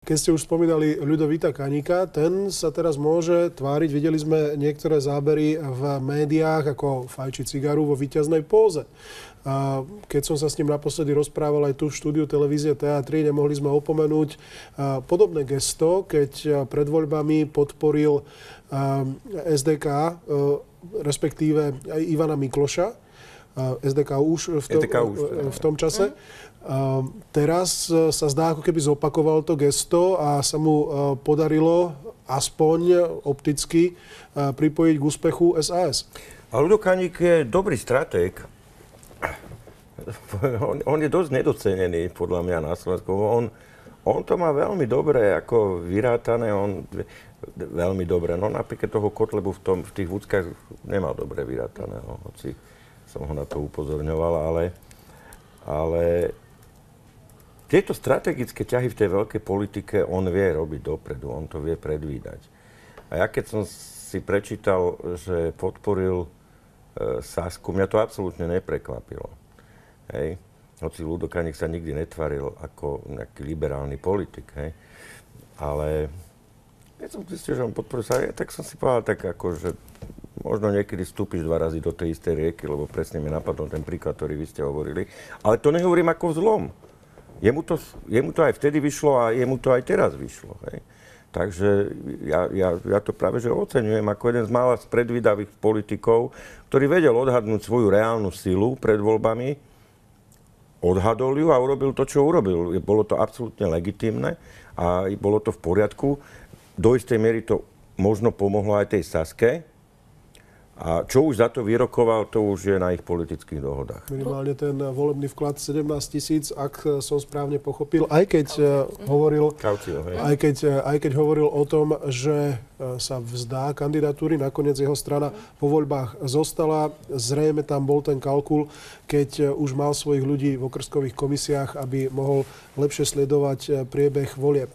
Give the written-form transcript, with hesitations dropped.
Keď ste už spomínali Ľudovíta Kaníka, ten sa teraz môže tváriť. Videli sme niektoré zábery v médiách, ako fajči cigaru vo víťaznej póze. Keď som sa s ním naposledy rozprával aj tu v štúdiu televízie TA3, nemohli sme opomenúť podobné gesto, keď pred voľbami podporil SDK, respektíve aj Ivana Mikloša. SDK už v tom čase. Teraz sa zdá, ako keby zopakoval to gesto a sa mu podarilo aspoň opticky pripojiť k úspechu SAS. A Ľudo Kaník je dobrý stratég. On je dosť nedocenený, podľa mňa, na Slovensku. On to má veľmi dobre ako vyrátané, veľmi dobre. No napríklad toho Kotlebu v tých vúckach nemal dobre vyrátané, hoci som ho na to upozorňoval, ale tieto strategické ťahy v tej veľkej politike on vie robiť dopredu, on to vie predvídať. A ja keď som si prečítal, že podporil Sasku, mňa to absolútne neprekvapilo. Hej. Hoci Ľudo Kaník sa nikdy netvaril ako nejaký liberálny politik, hej. Ale keď som zistil, že on podporil Sasku, tak som si povedal tak ako, že možno niekedy vstúpiš 2 razy do tej istej rieky, lebo presne mi napadol ten príklad, ktorý vy ste hovorili. Ale to nehovorím ako zlom. Jemu to aj vtedy vyšlo a jemu to aj teraz vyšlo. Hej. Takže ja to práve že oceňujem ako jeden z mála predvídavých politikov, ktorý vedel odhadnúť svoju reálnu silu pred voľbami, odhadol ju a urobil to, čo urobil. Bolo to absolútne legitímne a bolo to v poriadku. Do istej miery to možno pomohlo aj tej Saske. A čo už za to vyrokoval, to už je na ich politických dohodách. Minimálne ten volebný vklad 17 000, ak som správne pochopil, aj keď hovoril o tom, že sa vzdá kandidatúry, nakoniec jeho strana po voľbách zostala. Zrejme tam bol ten kalkul, keď už mal svojich ľudí v okrskových komisiách, aby mohol lepšie sledovať priebeh volieb.